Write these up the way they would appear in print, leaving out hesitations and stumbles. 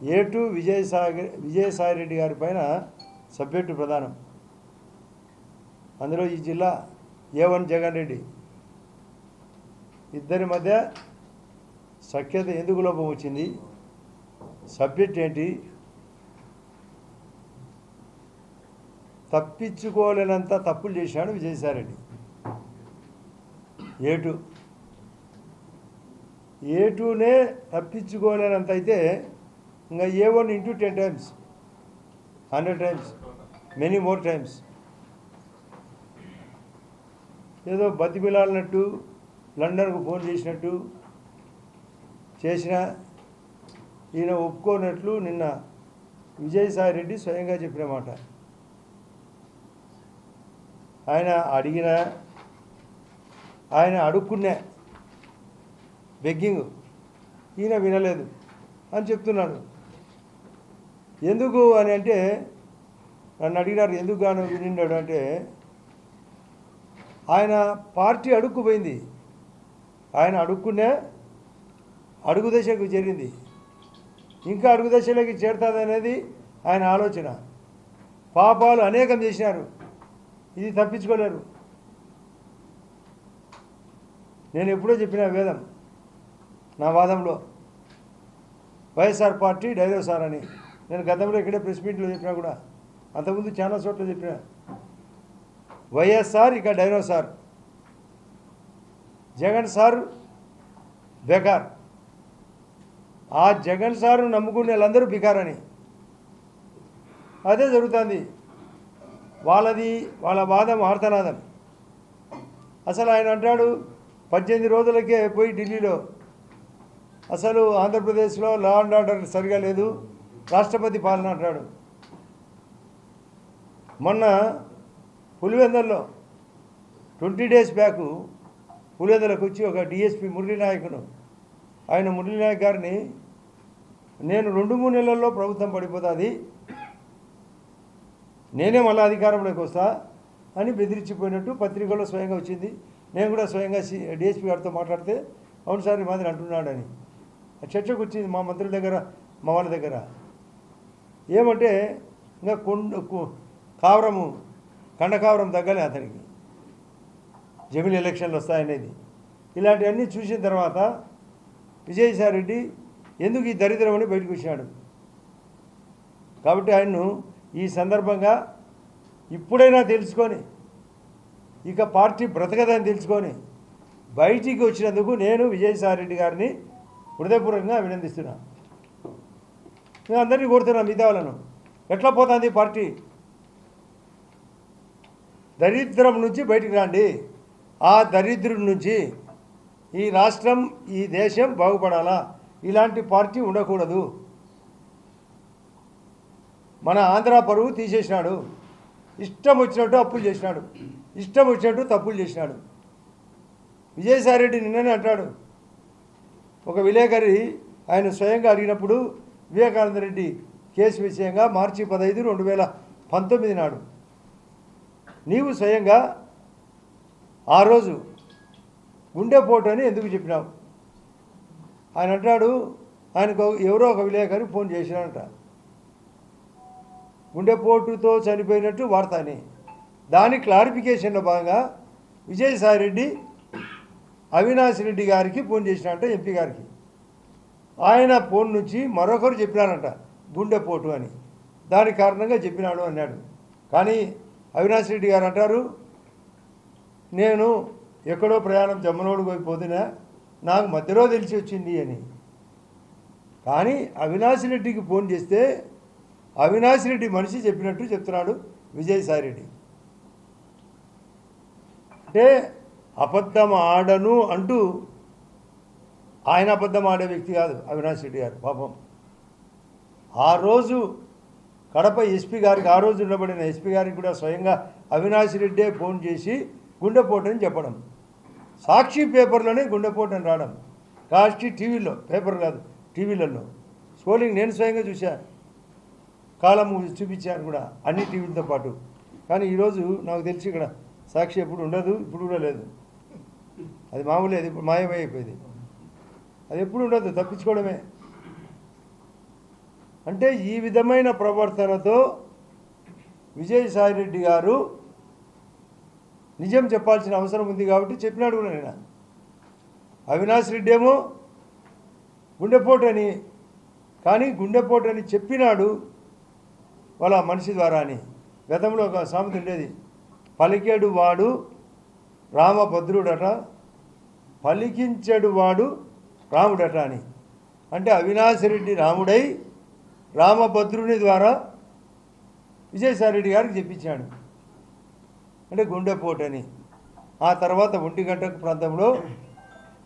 A2 Vijayasai Reddy గారి పైన subject ప్రధానం. అందులో ఈ జిల్లా A1 జగన్ రెడ్డి ఇద్దరి మధ్య సఖ్యత ఎందుకు లోపం వచ్చింది, సబ్జెక్ట్ ఏంటి, తప్పించుకోలేనంత తప్పులు చేశాడు విజయసాయి రెడ్డి. A2నే తప్పించుకోలేనంత అయితే ఇంకా A1 × 10 times, 100 times, many more times. ఏదో బతిమిలాడినట్టు లండన్కు ఫోన్ చేసినట్టు చేసిన ఈయన ఒప్పుకోనట్లు నిన్న విజయసాయి రెడ్డి స్వయంగా చెప్పిన మాట. ఆయన అడుక్కునే బెగ్గింగ్ ఈయన వినలేదు అని చెప్తున్నాడు. ఎందుకు అని అంటే నన్ను అడిగినారు ఎందుకు గాను వినిన్నాడు అంటే ఆయన పార్టీ అడుక్కుపోయింది, ఆయన అడుగు దశకు చేరింది, ఇంకా అడుగు దశలోకి చేరుతుంది అనేది ఆయన ఆలోచన. పాపాలు అనేకం చేసినారు, ఇది తప్పించుకోలేరు. నేను ఎప్పుడో చెప్పిన వేదం నా వాదంలో, వైఎస్ఆర్ పార్టీ డైనోసార్ అని. నేను గతంలో ఇక్కడే ప్రెస్ మీట్లో చెప్పినా కూడా, అంతకుముందు చాలా చోట్ల చెప్పిన. వైఎస్ఆర్ ఇక డైనోసార్, జగన్ సార్ బెకార్. ఆ జగన్ సారు నమ్ముకునే వాళ్ళందరూ బికారని. అదే జరుగుతుంది. వాళ్ళ వాదం ఆర్తనాదం. అసలు ఆయన అంటాడు 18 రోజులకే పోయి ఢిల్లీలో అసలు ఆంధ్రప్రదేశ్లో లా అండ్ ఆర్డర్ సరిగా లేదు, రాష్ట్రపతి పాలన అంటాడు. మొన్న పులివెందుల్లో 20 days బ్యాక్ పులివెందులకు వచ్చి ఒక DSP మురళీనాయకును, ఆయన మురళీనాయక్ గారిని నేను 2-3 నెలల్లో ప్రభుత్వం పడిపోతుంది, నేనే మళ్ళీ అధికారంలోకి వస్తా అని బెదిరించిపోయినట్టు పత్రికల్లో స్వయంగా వచ్చింది. నేను కూడా స్వయంగా DSP గారితో మాట్లాడితే అవును సార్ ఈ మాదిరి అంటున్నాడని చర్చకు వచ్చింది మా మంత్రుల దగ్గర, మా వాళ్ళ దగ్గర. ఏమంటే ఇంకా కండకావరం తగ్గలే అతనికి, జమిలి ఎలక్షన్లు వస్తాయనేది. ఇలాంటివన్నీ చూసిన తర్వాత విజయసాయి రెడ్డి ఎందుకు ఈ దరిద్రం అని బయటకు వచ్చాడు. కాబట్టి ఆయన్ను ఈ సందర్భంగా ఇప్పుడైనా తెలుసుకొని, ఇక పార్టీ బ్రతకదని తెలుసుకొని బయటికి వచ్చినందుకు నేను విజయసాయి రెడ్డి గారిని హృదయపూర్వకంగా అభినందిస్తున్నా. నేను అందరినీ కోరుతున్నా మిగతా వాళ్ళను, ఎట్లా పోతుంది పార్టీ, దరిద్రం నుంచి బయటికి రండి. ఆ దరిద్రం నుంచి ఈ రాష్ట్రం ఈ దేశం బాగుపడాలా, ఇలాంటి పార్టీ ఉండకూడదు. మన ఆంధ్ర పరువు తీసేసినాడు, ఇష్టం వచ్చినట్టు అప్పులు చేసినాడు, ఇష్టం వచ్చినట్టు తప్పులు చేసినాడు. విజయసాయి రెడ్డి నిన్ననే అంటాడు, ఒక విలేకరి ఆయన స్వయంగా అడిగినప్పుడు వివేకానంద రెడ్డి కేసు విషయంగా మార్చి 15, 2019 నాడు నీవు స్వయంగా ఆ రోజు గుండెపోటు అని ఎందుకు చెప్పినావు? ఆయన అంటాడు, ఆయనకు ఎవరో ఒక విలేకరి ఫోన్ చేసినాడంట, గుండెపోటుతో చనిపోయినట్టు వార్తని. దాని క్లారిఫికేషన్లో భాగంగా విజయసాయి రెడ్డి అవినాష్ రెడ్డి గారికి ఫోన్ చేసినాడంట, ఎంపీ గారికి. ఆయన ఫోన్ నుంచి మరొకరు చెప్పినారంట గుండెపోటు అని, దాని కారణంగా చెప్పినాడు అన్నాడు. కానీ అవినాష్ రెడ్డి గారు అంటారు, నేను ఎక్కడో ప్రయాణం జమ్మనోడు పోయిపోతున్నా, నాకు మధ్యలో తెలిసి వచ్చింది అని. కానీ అవినాష్ రెడ్డికి ఫోన్ చేస్తే అవినాష్ రెడ్డి మనిషి చెప్పినట్టు చెప్తున్నాడు విజయసాయి రెడ్డి. అంటే అబద్ధం ఆడను అంటూ, ఆయన అబద్ధం ఆడే వ్యక్తి కాదు అవినాష్ రెడ్డి గారు. పాపం ఆ రోజు కడప ఎస్పీ గారికి, ఆ రోజు ఉండబడిన ఎస్పీ గారికి కూడా స్వయంగా అవినాష్ రెడ్డే ఫోన్ చేసి గుండెపోటు అని చెప్పడం, సాక్షి పేపర్లోనే గుండెపోటు అని రావడం, సాక్షి టీవీలో, పేపర్ కాదు టీవీలలో స్కోలింగ్ నేను స్వయంగా చూశా, కాలం చూపించాను కూడా అన్ని టీవీలతో పాటు. కానీ ఈరోజు నాకు తెలిసి ఇక్కడ సాక్షి ఎప్పుడు ఉండదు, ఇప్పుడు కూడా లేదు, అది మామూలే, అది ఇప్పుడు మాయమైపోయింది, అది ఎప్పుడు ఉండదు, తప్పించుకోవడమే. అంటే ఈ విధమైన ప్రవర్తనతో విజయసాయిరెడ్డి గారు నిజం చెప్పాల్సిన అవసరం ఉంది కాబట్టి చెప్పినాడు కూడా నేను. అవినాష్ రెడ్డి ఏమో గుండెపోటని, కానీ గుండెపోటని చెప్పినాడు వాళ్ళ మనిషి ద్వారా అని. గతంలో ఒక సామెత ఉండేది, పలికేడు వాడు రామభద్రుడట, పలికించెడు వాడు రాముడట అని. అంటే అవినాష్ రెడ్డి రాముడై రామభద్రుని ద్వారా విజయసాయిరెడ్డి గారికి చెప్పించాడు, అంటే గుండెపోటని. ఆ తర్వాత 1 గంట ప్రాంతంలో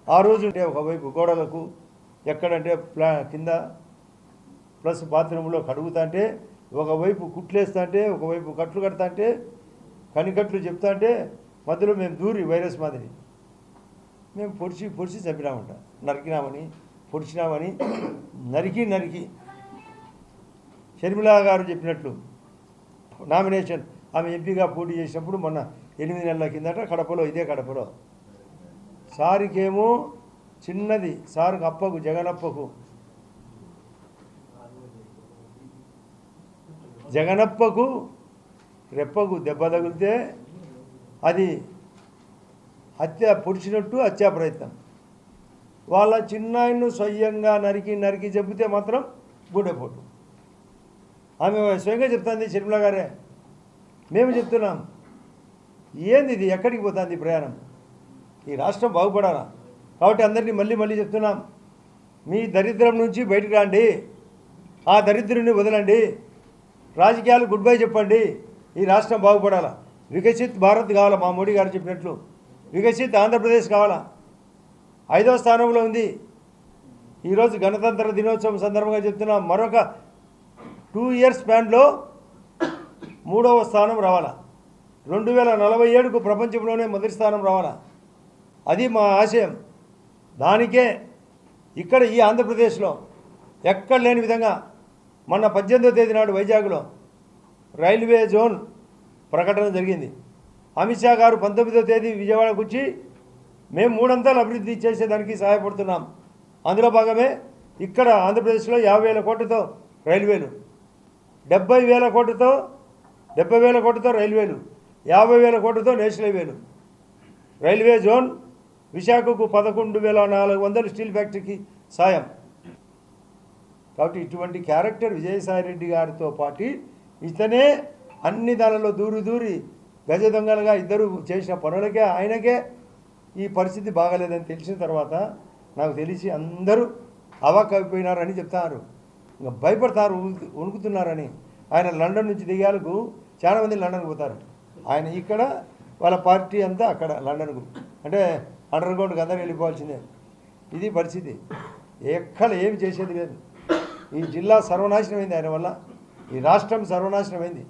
ఆ రోజు అంటే ఒకవైపు గోడలకు ఎక్కడంటే కింద ప్లస్ బాత్రూంలో కడుగుతా అంటే, ఒకవైపు కుట్లేస్తా అంటే, ఒకవైపు కట్లు కడతా అంటే, కనికట్లు చెప్తా అంటే, మధ్యలో మేము దూరి వైరస్ మాదిరి మేము పొడిచి చంపినామంట. నరికినామని, పొడిచినామని, నరికి షర్మిలా గారు చెప్పినట్లు నామినేషన్ ఆమె ఎంపీగా పోటీ చేసినప్పుడు మొన్న 8 నెలల కిందట కడపలో, ఇదే కడపలో సారికేమో చిన్నది, సారుకు అప్పకు జగనప్పకు రెప్పకు దెబ్బ తగిలితే అది హత్య, పొడిచినట్టు హత్యా ప్రయత్నం. వాళ్ళ చిన్నాయన్ను స్వయంగా నరికి చెబితే మాత్రం గుండెపోటు. ఆమె స్వయంగా చెప్తుంది, షర్మిలా గారే. మేము చెప్తున్నాం, ఏంది ఇది, ఎక్కడికి పోతుంది ప్రయాణం? ఈ రాష్ట్రం బాగుపడాలా కాబట్టి అందరినీ మళ్ళీ చెప్తున్నాం, మీ దరిద్రం నుంచి బయటకు రండి, ఆ దరిద్రుని వదలండి, రాజకీయాలు గుడ్ బై చెప్పండి, ఈ రాష్ట్రం బాగుపడాలా. వికసిత్ భారత్ కావాలా, మా మోడీ గారు చెప్పినట్లు వికసిత్ ఆంధ్రప్రదేశ్ కావాలా. 5వ స్థానంలో ఉంది. ఈరోజు గణతంత్ర దినోత్సవం సందర్భంగా చెప్తున్నాం, మరొక 2 ఇయర్స్ స్పాన్లో 3వ స్థానం రావాలా. 2047కు ప్రపంచంలోనే మొదటి స్థానం రావాలా. అది మా ఆశయం. దానికే ఇక్కడ ఈ ఆంధ్రప్రదేశ్లో ఎక్కడ లేని విధంగా మొన్న 18వ తేదీ నాడు వైజాగ్లో రైల్వే జోన్ ప్రకటన జరిగింది. అమిత్ షా గారు 19వ తేదీ విజయవాడకు వచ్చి మేము 3 అంతలు అభివృద్ధి చేసేదానికి సహాయపడుతున్నాం. అందులో భాగమే ఇక్కడ ఆంధ్రప్రదేశ్లో 50,000 కోట్లతో రైల్వేలు, 70,000 కోట్లతో రైల్వేలు, 50,000 కోట్లతో నేషనల్ హైవేలు. రైల్వే జోన్ విశాఖకు 11,400 స్టీల్ ఫ్యాక్టరీకి సాయం. కాబట్టి ఇటువంటి క్యారెక్టర్ విజయసాయిరెడ్డి గారితో పాటు ఇతనే అన్ని దానిలో దూరి గజ దొంగలుగా ఇద్దరు చేసిన పనులకే ఆయనకే ఈ పరిస్థితి బాగాలేదని తెలిసిన తర్వాత నాకు తెలిసి అందరూ అవాక్కైపోయినారని చెప్తారు, ఇంకా భయపడతారు, వణుకుతున్నారని. ఆయన లండన్ నుంచి దిగాలకు చాలామంది లండన్కి పోతారు, ఆయన ఇక్కడ, వాళ్ళ పార్టీ అంతా అక్కడ లండన్కు, అంటే అండర్ గ్రౌండ్కి అందరూ వెళ్ళిపోవాల్సిందే. ఇది పరిస్థితి. ఎక్కడ ఏమి చేసేది లేదు. ఈ జిల్లా సర్వనాశనమైంది ఆయన వల్ల, ఈ రాష్ట్రం సర్వనాశనమైంది.